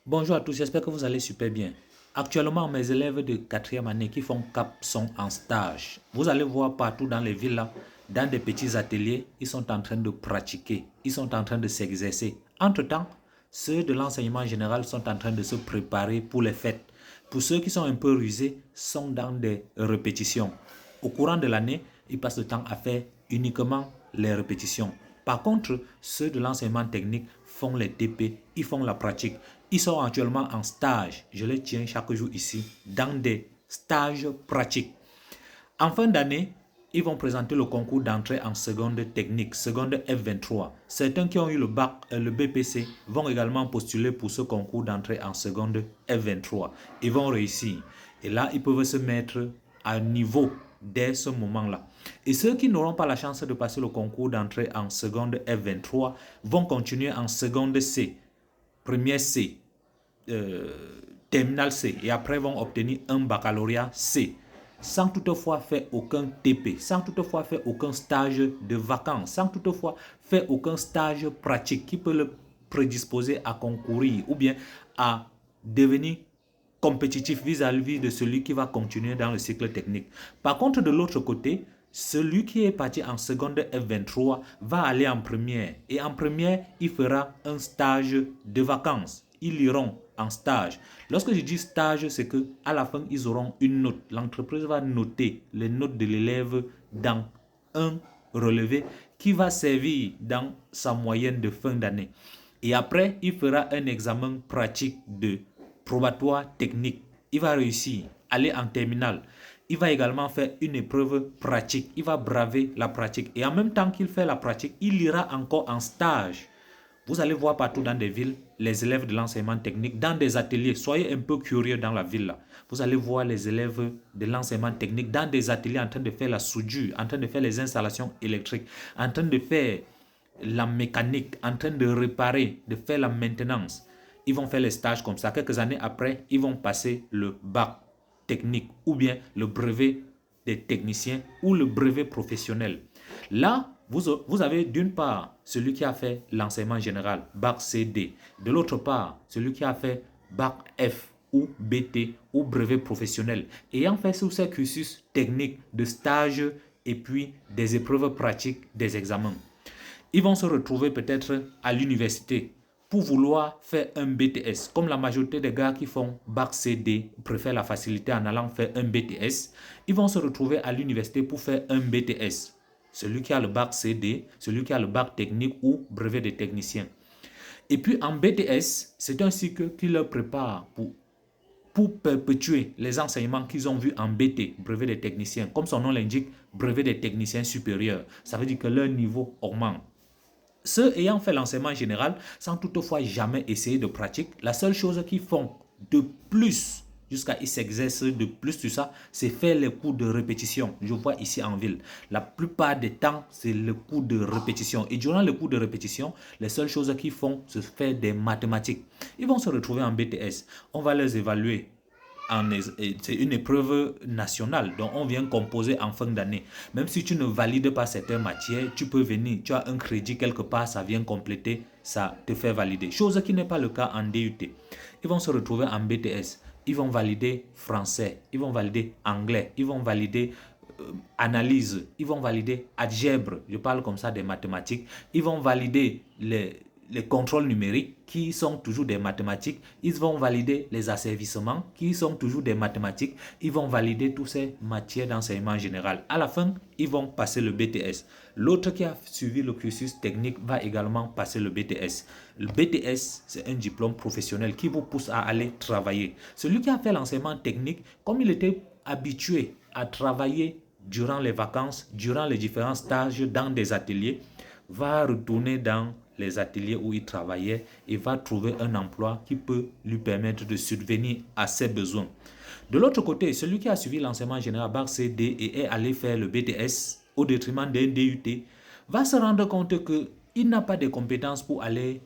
Bonjour à tous, j'espère que vous allez super bien. Actuellement, mes élèves de quatrième année qui font CAP sont en stage. Vous allez voir partout dans les villes, là, dans des petits ateliers, ils sont en train de pratiquer, ils sont en train de s'exercer. Entre-temps, ceux de l'enseignement général sont en train de se préparer pour les fêtes. Pour ceux qui sont un peu rusés, sont dans des répétitions. Au courant de l'année, ils passent le temps à faire uniquement les répétitions. Par contre, ceux de l'enseignement technique font les TP, ils font la pratique. Ils sont actuellement en stage. Je les tiens chaque jour ici dans des stages pratiques. En fin d'année, ils vont présenter le concours d'entrée en seconde technique, seconde F23. Certains qui ont eu le bac, le BPC vont également postuler pour ce concours d'entrée en seconde F23. Ils vont réussir. Et là, ils peuvent se mettre à niveau dès ce moment-là. Et ceux qui n'auront pas la chance de passer le concours d'entrée en seconde F23 vont continuer en seconde C, première C, terminal C, et après vont obtenir un baccalauréat C sans toutefois faire aucun TP, sans toutefois faire aucun stage de vacances, sans toutefois faire aucun stage pratique qui peut le prédisposer à concourir ou bien à devenir compétitif vis-à-vis de celui qui va continuer dans le cycle technique. Par contre, de l'autre côté, celui qui est parti en seconde F23 va aller en première. Et en première, il fera un stage de vacances. Ils iront en stage. Lorsque je dis stage, c'est que à la fin, ils auront une note. L'entreprise va noter les notes de l'élève dans un relevé qui va servir dans sa moyenne de fin d'année. Et après, il fera un examen pratique de probatoire technique. Il va réussir, aller en terminale. Il va également faire une épreuve pratique. Il va braver la pratique. Et en même temps qu'il fait la pratique, il ira encore en stage. Vous allez voir partout dans des villes les élèves de l'enseignement technique, dans des ateliers. Soyez un peu curieux dans la ville. Là. Vous allez voir les élèves de l'enseignement technique dans des ateliers en train de faire la soudure, en train de faire les installations électriques, en train de faire la mécanique, en train de réparer, de faire la maintenance. Ils vont faire les stages comme ça. Quelques années après, ils vont passer le bac technique ou bien le brevet des techniciens ou le brevet professionnel. Là, vous avez d'une part celui qui a fait l'enseignement général, bac CD. De l'autre part, celui qui a fait bac F ou BT ou brevet professionnel. Ayant fait sous ces cursus techniques de stage et puis des épreuves pratiques, des examens. Ils vont se retrouver peut-être à l'université pour vouloir faire un BTS. Comme la majorité des gars qui font bac CD préfèrent la facilité en allant faire un BTS, ils vont se retrouver à l'université pour faire un BTS. Celui qui a le bac CD, celui qui a le bac technique ou brevet de technicien. Et puis en BTS, c'est un cycle qui leur prépare pour perpétuer les enseignements qu'ils ont vus en BT, brevet des techniciens. Comme son nom l'indique, brevet des techniciens supérieurs. Ça veut dire que leur niveau augmente. Ceux ayant fait l'enseignement général, sans toutefois jamais essayer de pratique, la seule chose qu'ils font de plus, jusqu'à ils s'exercent de plus sur ça, c'est faire les cours de répétition. Je vois ici en ville. La plupart des temps, c'est le cours de répétition. Et durant le cours de répétition, les seules choses qu'ils font, c'est faire des mathématiques. Ils vont se retrouver en BTS. On va les évaluer c'est une épreuve nationale dont on vient composer en fin d'année. Même si tu ne valides pas certaines matières, tu peux venir, tu as un crédit quelque part, ça vient compléter, ça te fait valider. Chose qui n'est pas le cas en DUT. Ils vont se retrouver en BTS. Ils vont valider français, ils vont valider anglais, ils vont valider analyse, ils vont valider algèbre, je parle comme ça des mathématiques, ils vont valider les contrôles numériques qui sont toujours des mathématiques, ils vont valider les asservissements qui sont toujours des mathématiques, ils vont valider toutes ces matières d'enseignement général. À la fin, ils vont passer le BTS. L'autre qui a suivi le cursus technique va également passer le BTS. Le BTS, c'est un diplôme professionnel qui vous pousse à aller travailler. Celui qui a fait l'enseignement technique, comme il était habitué à travailler durant les vacances, durant les différents stages dans des ateliers, va retourner dans les ateliers où il travaillait et va trouver un emploi qui peut lui permettre de subvenir à ses besoins. De l'autre côté, celui qui a suivi l'enseignement général bac CD et est allé faire le BTS au détriment d'un DUT va se rendre compte qu'il n'a pas de compétences pour aller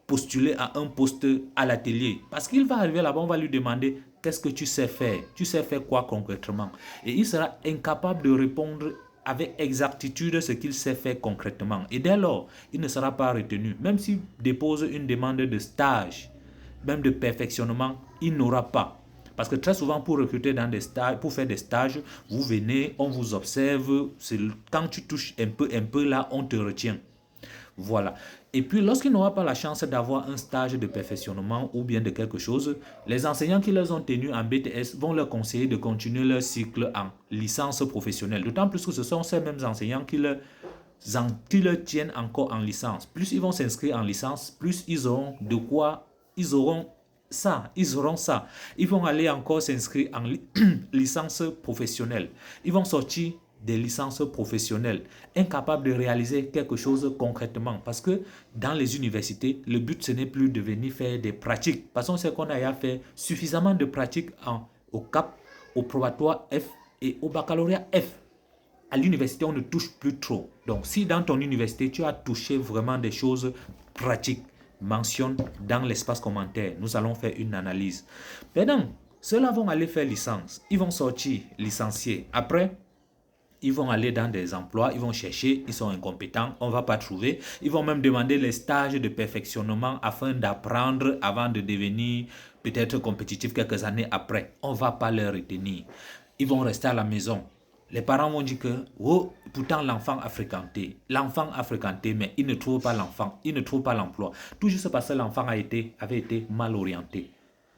postuler à un poste à l'atelier. Parce qu'il va arriver là-bas, on va lui demander qu'est-ce que tu sais faire? Tu sais faire quoi concrètement? Et il sera incapable de répondre avec exactitude ce qu'il sait faire concrètement. Et dès lors, il ne sera pas retenu. Même s'il dépose une demande de stage même de perfectionnement, il n'aura pas. Parce que très souvent, pour recruter dans des stages, pour faire des stages, vous venez, on vous observe. Quand tu touches un peu là, on te retient. Voilà. Et puis, lorsqu'il n'aura pas la chance d'avoir un stage de perfectionnement ou bien de quelque chose, les enseignants qui les ont tenus en BTS vont leur conseiller de continuer leur cycle en licence professionnelle. D'autant plus que ce sont ces mêmes enseignants qui leur tiennent encore en licence. Plus ils vont s'inscrire en licence, plus ils auront de quoi, ils auront ça. Ils vont aller encore s'inscrire en licence professionnelle. Ils vont sortir des licences professionnelles, incapables de réaliser quelque chose concrètement. Parce que dans les universités, le but, ce n'est plus de venir faire des pratiques. Parce qu'on sait qu'on a fait suffisamment de pratiques au CAP, au probatoire F et au baccalauréat F. À l'université, on ne touche plus trop. Donc, si dans ton université, tu as touché vraiment des choses pratiques, mentionne dans l'espace commentaire. Nous allons faire une analyse. Maintenant, ceux-là vont aller faire licence. Ils vont sortir licenciés. Après, ils vont aller dans des emplois, ils vont chercher, ils sont incompétents, on ne va pas trouver. Ils vont même demander les stages de perfectionnement afin d'apprendre avant de devenir peut-être compétitifs quelques années après. On ne va pas les retenir. Ils vont rester à la maison. Les parents vont dire que, oh, pourtant l'enfant a fréquenté. L'enfant a fréquenté, mais il ne trouve pas l'enfant, il ne trouve pas l'emploi. Tout juste parce que l'enfant avait été mal orienté.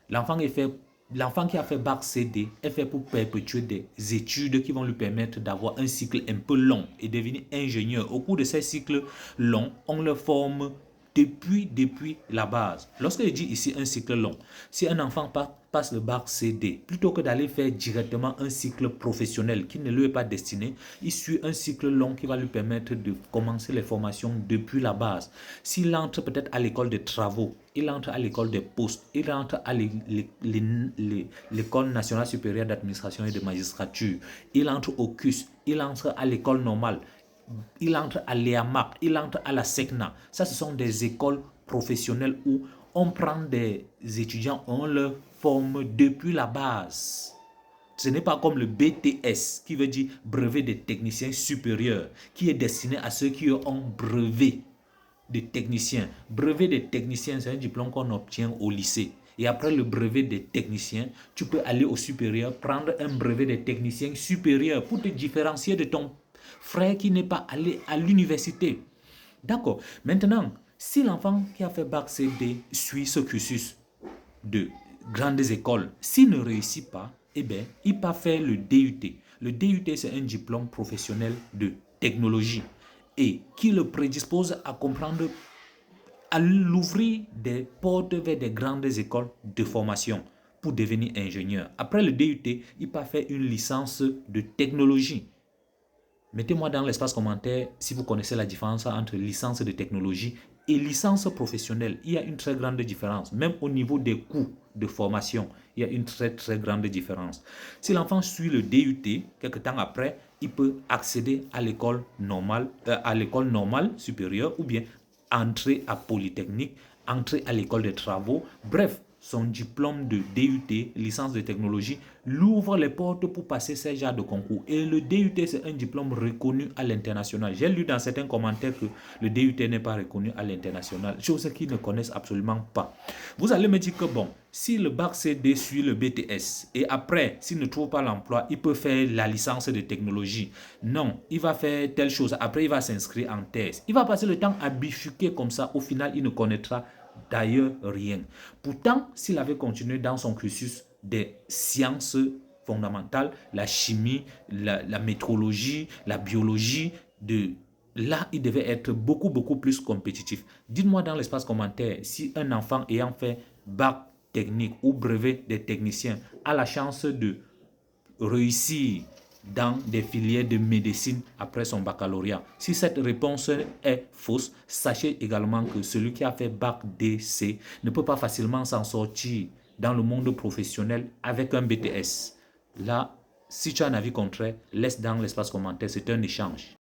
L'enfant qui a fait bac CD est fait pour perpétuer des études qui vont lui permettre d'avoir un cycle un peu long et devenir ingénieur. Au cours de ces cycles longs, on le forme depuis la base. Lorsque je dis ici un cycle long, si un enfant passe le bac CD, plutôt que d'aller faire directement un cycle professionnel qui ne lui est pas destiné, il suit un cycle long qui va lui permettre de commencer les formations depuis la base. S'il entre peut-être à l'école des travaux, il entre à l'école des postes, il entre à l'école nationale supérieure d'administration et de magistrature, il entre au CUS, il entre à l'école normale, il entre à l'EAMAC, il entre à la SECNA. Ça, ce sont des écoles professionnelles où on prend des étudiants, on leur forme depuis la base. Ce n'est pas comme le BTS, qui veut dire brevet des techniciens supérieurs, qui est destiné à ceux qui ont brevet de technicien. Brevet de technicien, c'est un diplôme qu'on obtient au lycée. Et après le brevet de technicien, tu peux aller au supérieur, prendre un brevet de technicien supérieur pour te différencier de ton frère qui n'est pas allé à l'université. D'accord. Maintenant, si l'enfant qui a fait bac CD suit ce cursus de grandes écoles, s'il ne réussit pas, eh bien, il peut faire le DUT. Le DUT, c'est un diplôme professionnel de technologie et qui le prédispose à comprendre, à l'ouvrir des portes vers des grandes écoles de formation pour devenir ingénieur. Après le DUT, il peut faire une licence de technologie. Mettez-moi dans l'espace commentaire si vous connaissez la différence entre licence de technologie et licence professionnelle. Il y a une très grande différence. Même au niveau des coûts de formation, il y a une très grande différence. Si l'enfant suit le DUT, quelques temps après, il peut accéder à l'école normale supérieure ou bien entrer à Polytechnique, entrer à l'école des travaux. Bref, son diplôme de DUT, licence de technologie, l'ouvre les portes pour passer ces genres de concours. Et le DUT, c'est un diplôme reconnu à l'international. J'ai lu dans certains commentaires que le DUT n'est pas reconnu à l'international, chose qu'ils ne connaissent absolument pas. Vous allez me dire que bon, si le bac CD suit le BTS et après, s'il ne trouve pas l'emploi, il peut faire la licence de technologie. Non, il va faire telle chose. Après, il va s'inscrire en thèse. Il va passer le temps à bifurquer comme ça. Au final, il ne connaîtra d'ailleurs rien. Pourtant, s'il avait continué dans son cursus des sciences fondamentales, la chimie, la métrologie, la biologie, là, il devait être beaucoup plus compétitif. Dites-moi dans l'espace commentaire si un enfant ayant fait bac technique ou brevet des techniciens a la chance de réussir dans des filières de médecine après son baccalauréat. Si cette réponse est fausse, sachez également que celui qui a fait bac DC ne peut pas facilement s'en sortir dans le monde professionnel avec un BTS. Là, si tu as un avis contraire, laisse dans l'espace commentaire, c'est un échange.